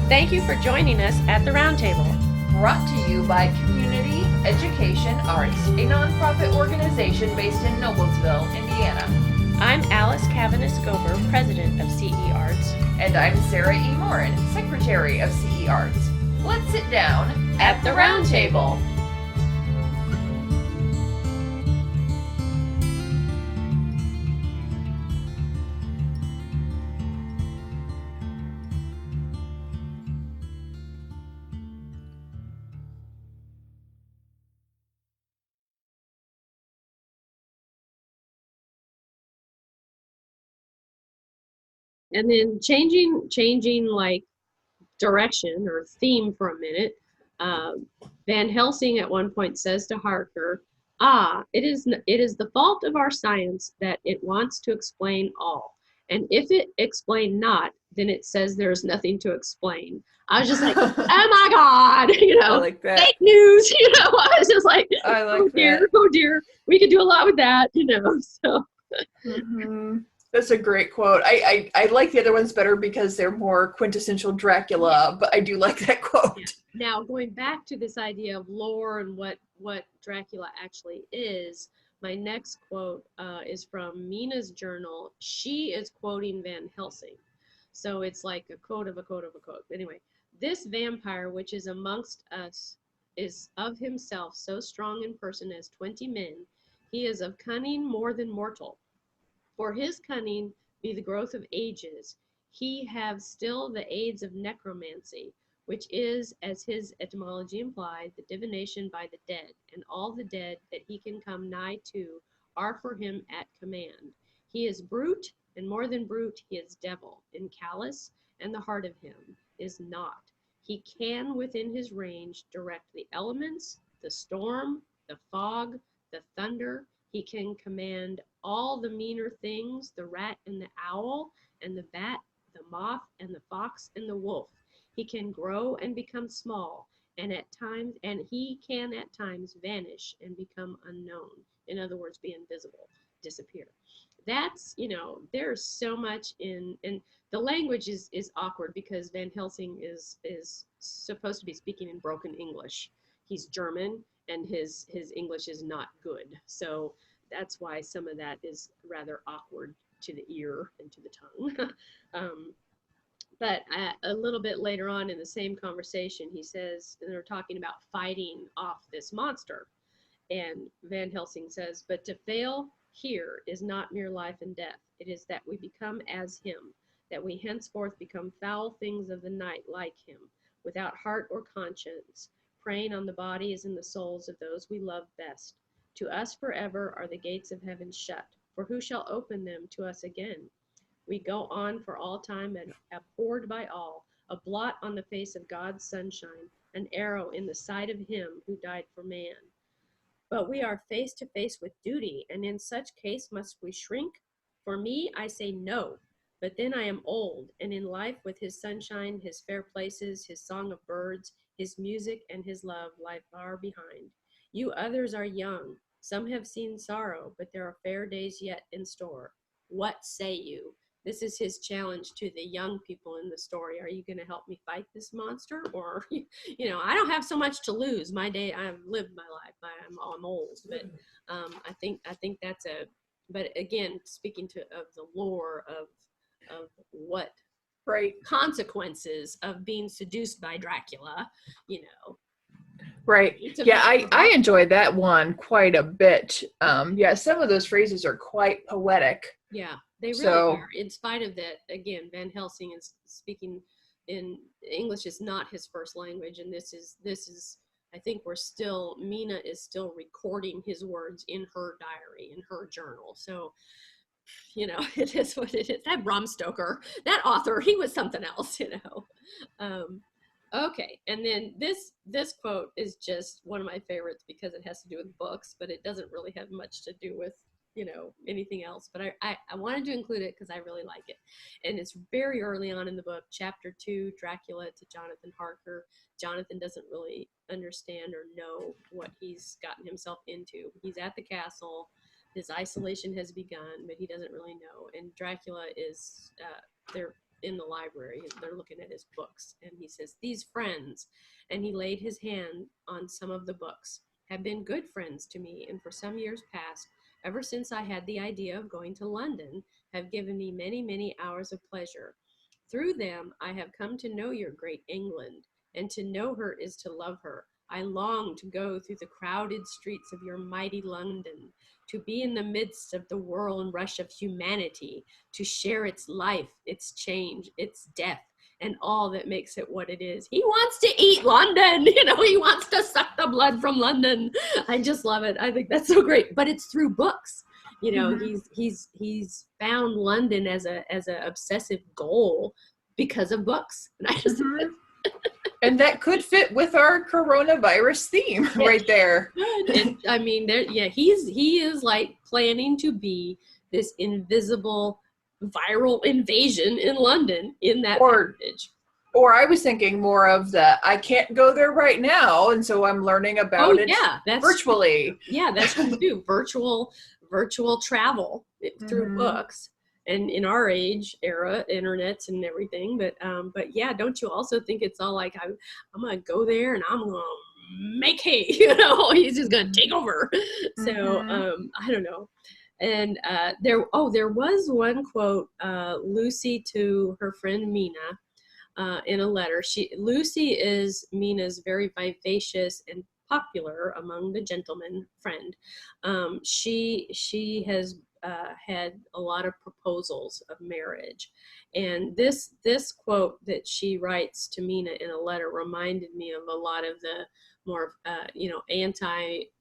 Thank you for joining us at the Roundtable. Brought to you by Community Education Arts, a nonprofit organization based in Noblesville, Indiana. I'm Alice Cavanis-Gober, president of CE Arts. And I'm Sarah E. Morin, secretary of CE Arts. Let's sit down at the Roundtable. And then changing like direction or theme for a minute. Van Helsing at one point says to Harker, it is the fault of our science that it wants to explain all. And if it explain not, then it says there's nothing to explain. I was just like, oh my God, I like that. fake news, I was just like, I like oh dear, that. oh dear, we could do a lot with that, so. Mm-hmm. That's a great quote. I like the other ones better because they're more quintessential Dracula, but I do like that quote. Yeah. Now, going back to this idea of lore and what Dracula actually is, my next quote is from Mina's journal. She is quoting Van Helsing. So it's like a quote of a quote of a quote. Anyway, this vampire which is amongst us is of himself so strong in person as 20 men. He is of cunning more than mortal. For his cunning be the growth of ages. He have still the aids of necromancy, which is, as his etymology implied, the divination by the dead, and all the dead that he can come nigh to are for him at command. He is brute, and more than brute, he is devil, in callous, and the heart of him is not. He can within his range direct the elements, the storm, the fog, the thunder. He can command all the meaner things, the rat and the owl, and the bat, the moth, and the fox, and the wolf. He can grow and become small, and he can at times vanish and become unknown. In other words, be invisible, disappear. That's, there's so much and the language is awkward because Van Helsing is supposed to be speaking in broken English. He's German, and his English is not good. So that's why some of that is rather awkward to the ear and to the tongue. But a little bit later on in the same conversation, he says, and they're talking about fighting off this monster. And Van Helsing says, but to fail here is not mere life and death. It is that we become as him, that we henceforth become foul things of the night like him, without heart or conscience, preying on the bodies and the souls of those we love best. To us forever are the gates of heaven shut, for who shall open them to us again? We go on for all time and abhorred by all, a blot on the face of God's sunshine, an arrow in the side of him who died for man. But we are face to face with duty, and in such case must we shrink? For me, I say no. But then I am old, and in life with his sunshine, his fair places, his song of birds, his music, and his love lie far behind. You others are young. Some have seen sorrow, but there are fair days yet in store. What say you? This is his challenge to the young people in the story. Are you going to help me fight this monster? Or, I don't have so much to lose. I've lived my life. I'm old, but I think that's but again, speaking of the lore of what Right. consequences of being seduced by Dracula, Right. Yeah, I enjoyed that one quite a bit. Yeah, some of those phrases are quite poetic. Yeah, they really are. In spite of that, again, Van Helsing is speaking in English is not his first language, and this is I think Mina is still recording his words in her diary, in her journal. So, it is what it is. That Bram Stoker, that author, he was something else, Okay, and then this quote is just one of my favorites because it has to do with books, but it doesn't really have much to do with anything else. But I wanted to include it because I really like it, and it's very early on in the book, chapter 2, Dracula to Jonathan Harker. Jonathan doesn't really understand or know what he's gotten himself into. He's at the castle. His isolation has begun, but he doesn't really know. And Dracula is they're in the library. They're looking at his books, and he says, "These friends," and he laid his hand on some of the books, "have been good friends to me, and for some years past, ever since I had the idea of going to London, have given me many, many hours of pleasure. Through them, I have come to know your great England, and to know her is to love her. I long to go through the crowded streets of your mighty London, to be in the midst of the whirl and rush of humanity, to share its life, its change, its death, and all that makes it what it is." He wants to eat London, he wants to suck the blood from London. I just love it. I think that's so great. But it's through books. He's found London as a obsessive goal because of books. And I just and that could fit with our coronavirus theme right there. He is like planning to be this invisible viral invasion in London in that passage. Or I was thinking more of I can't go there right now, and so I'm learning about it virtually. True. Yeah, that's true too. Virtual travel through books. And in our age era, internets and everything, but yeah, don't you also think it's all like I'm gonna go there and I'm gonna make hay, he's just gonna take over. So I don't know. And there was one quote, Lucy to her friend Mina, in a letter. Lucy is Mina's very vivacious and popular among the gentlemen friend. She has had a lot of proposals of marriage, and this quote that she writes to Mina in a letter reminded me of a lot of the more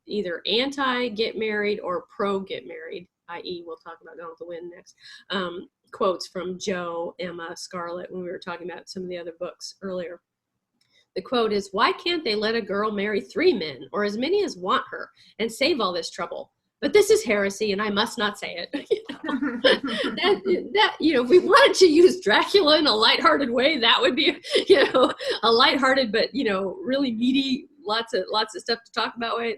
either anti get married or pro get married, i.e. we'll talk about Gone with the Wind next, quotes from Jo, Emma, Scarlett when we were talking about some of the other books earlier. The quote is, "Why can't they let a girl marry 3 men or as many as want her and save all this trouble? But this is heresy, and I must not say it." If we wanted to use Dracula in a lighthearted way, that would be, a lighthearted but really meaty, lots of stuff to talk about way.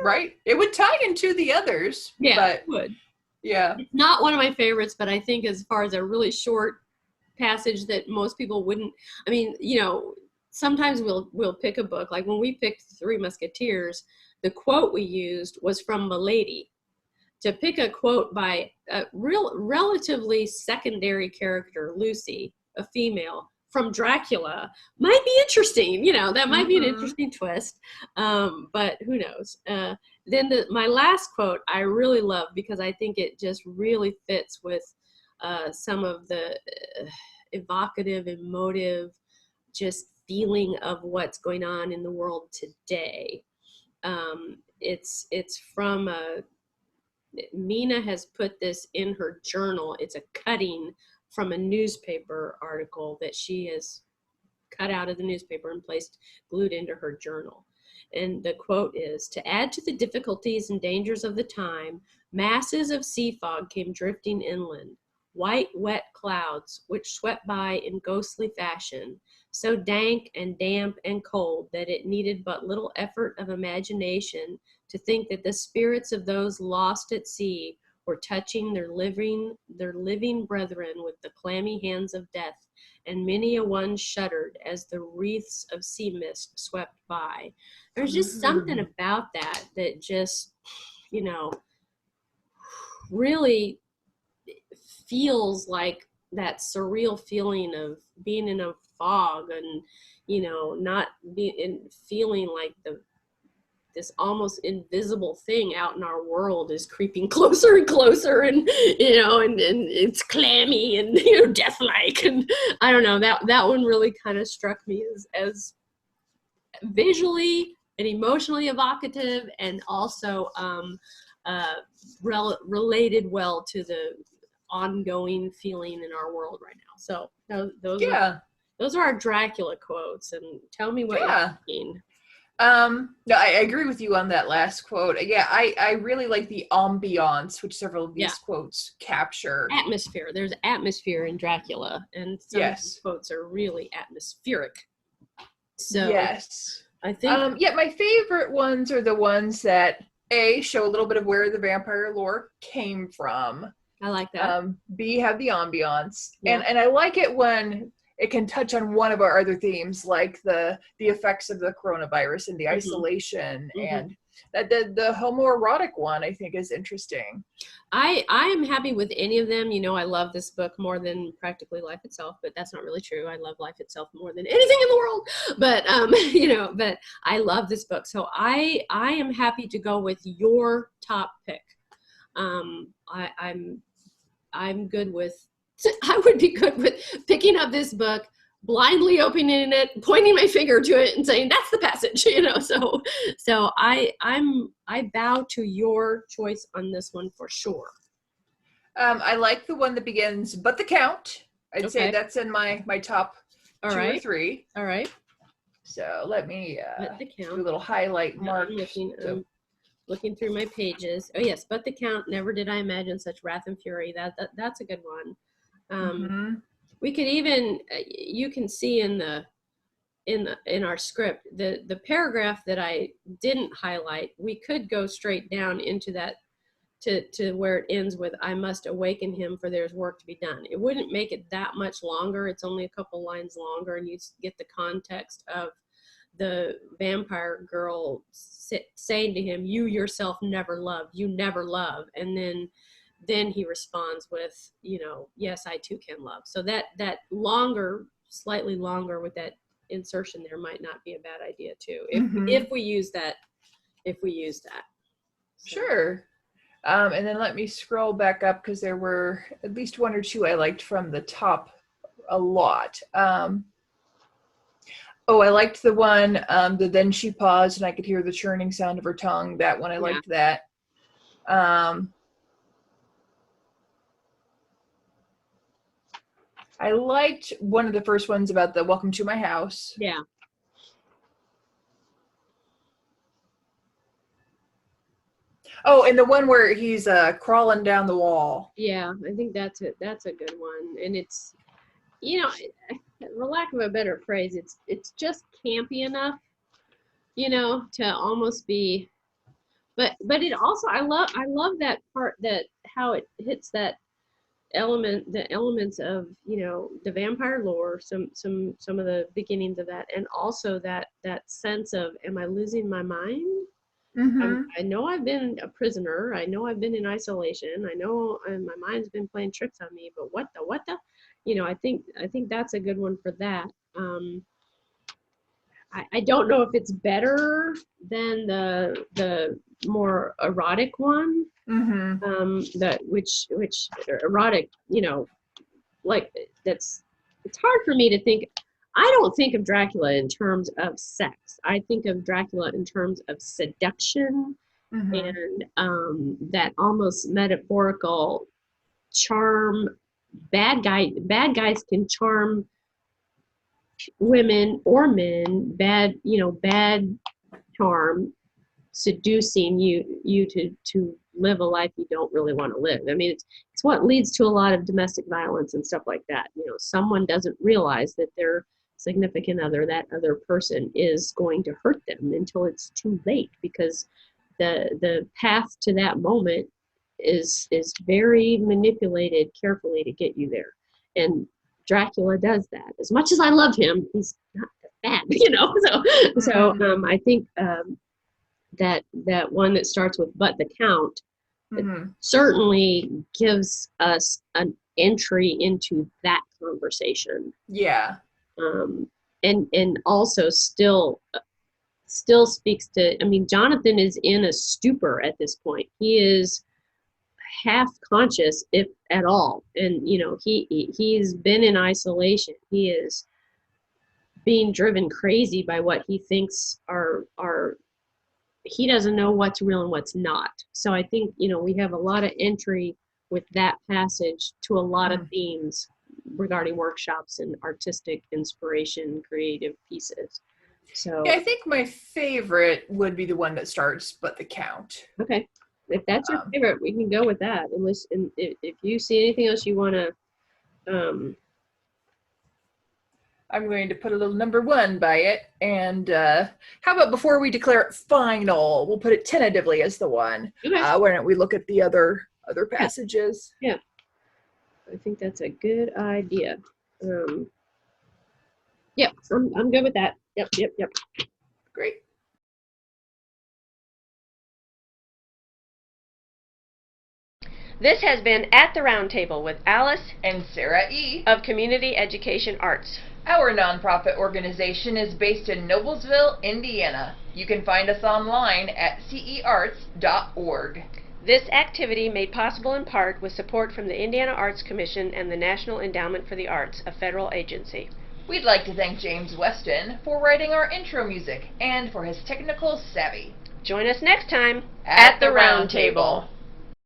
Right. It would tie into the others. Yeah, but, it would. Yeah. It's not one of my favorites, but I think as far as a really short passage that most people wouldn't. I mean, sometimes we'll pick a book, like when we picked Three Musketeers, the quote we used was from Milady. To pick a quote by a relatively secondary character, Lucy, a female, from Dracula, might be interesting. That might be an interesting twist, but who knows. Then my last quote I really love because I think it just really fits with some of the evocative, emotive, just feeling of what's going on in the world today. It's from Mina has put this in her journal. It's a cutting from a newspaper article that she has cut out of the newspaper and glued into her journal. And the quote is, "To add to the difficulties and dangers of the time, masses of sea fog came drifting inland, white, wet clouds which swept by in ghostly fashion, so dank and damp and cold that it needed but little effort of imagination to think that the spirits of those lost at sea were touching their living brethren with the clammy hands of death, and many a one shuddered as the wreaths of sea mist swept by." There's just something about that just, really feels like that surreal feeling of being in a fog and, not feeling like this almost invisible thing out in our world is creeping closer and closer, and and it's clammy and death-like, and I don't know, that one really kind of struck me as visually and emotionally evocative, and also related well to the ongoing feeling in our world right now. So those are our Dracula quotes, and tell me what you're thinking. No, I agree with you on that last quote. Yeah, I really like the ambiance, which several of these quotes capture. Atmosphere. There's atmosphere in Dracula, and some of these quotes are really atmospheric. So yes. I think my favorite ones are the ones that show a little bit of where the vampire lore came from, I like that. B, have the ambiance. Yeah. And I like it when it can touch on one of our other themes, like the effects of the coronavirus and the Mm-hmm. isolation, Mm-hmm. and that the homoerotic one I think is interesting. I am happy with any of them. You know, I love this book more than practically life itself, but that's not really true. I love life itself more than anything in the world. But you know, but I love this book. So I am happy to go with your top pick. I'm good with I would be good with picking up this book, blindly opening it, pointing my finger to it and saying that's the passage, you know. So I bow to your choice on this one for sure. I like the one that begins, but the count. I'd say Okay. that's in my top All two or right. three. All right. So let me But the do count. a little highlight Yeah, mark. looking through my pages. Oh yes, but the count. Never did I imagine such wrath and fury. That's a good one. Mm-hmm. We could even you can see in our script the paragraph that I didn't highlight. We could go straight down into that to where it ends with I must awaken him for there's work to be done. It wouldn't make it that much longer. It's only a couple lines longer, and you get the context of the vampire girl saying to him, you yourself never loved, you never love. And then he responds with, you know, yes, I too can love. So that longer, slightly longer with that insertion there might not be a bad idea too. If we use that, So. Sure. And then let me scroll back up because there were at least one or two I liked from the top a lot. I liked the one, the then she paused and I could hear the churning sound of her tongue. That one, I liked that. I liked one of the first ones about the welcome to my house. Yeah. Oh, and the one where he's crawling down the wall. Yeah, I think that's a good one. And it's, you know, for lack of a better phrase, it's just campy enough, you know, to almost be, but it also I love that part, that how it hits that the elements of, you know, the vampire lore, some of the beginnings of that, and also that sense of, am I losing my mind? I know I've been a prisoner. I know I've been in isolation. I know my mind's been playing tricks on me. But what the, you know? I think that's a good one for that. I don't know if it's better than the more erotic one. That which erotic, you know, like it's hard for me to think. I don't think of Dracula in terms of sex. I think of Dracula in terms of seduction and that almost metaphorical charm. Bad guys can charm women or men. Bad charm, seducing you to live a life you don't really want to live. I mean, it's what leads to a lot of domestic violence and stuff like that. You know, someone doesn't realize that their significant other, that other person, is going to hurt them until it's too late, because the path to that moment is very manipulated carefully to get you there. And Dracula does that. As much as I love him, he's not that bad, you know. So I think that one that starts with "but the count" certainly gives us an entry into that conversation. Yeah. And also still speaks to, I mean, Jonathan is in a stupor at this point. He is half conscious, if at all. And, you know, he's been in isolation. He is being driven crazy by what he thinks are he doesn't know what's real and what's not. So I think, you know, we have a lot of entry with that passage to a lot of themes regarding workshops and artistic inspiration, creative pieces. So yeah, I think my favorite would be the one that starts "but the count." Okay, if that's your favorite, we can go with that. Unless, if you see anything else you want to, I'm going to put a little number 1 by it. And how about before we declare it final, we'll put it tentatively as the one. Okay. Why don't we look at the other passages? Yeah. I think that's a good idea. Yep, I'm good with that. Yep. Great. This has been At the Round Table with Alice And Sarah E. of Community Education Arts. Our nonprofit organization is based in Noblesville, Indiana. You can find us online at cearts.org. This activity made possible in part with support from the Indiana Arts Commission and the National Endowment for the Arts, a federal agency. We'd like to thank James Weston for writing our intro music and for his technical savvy. Join us next time At the Round Table.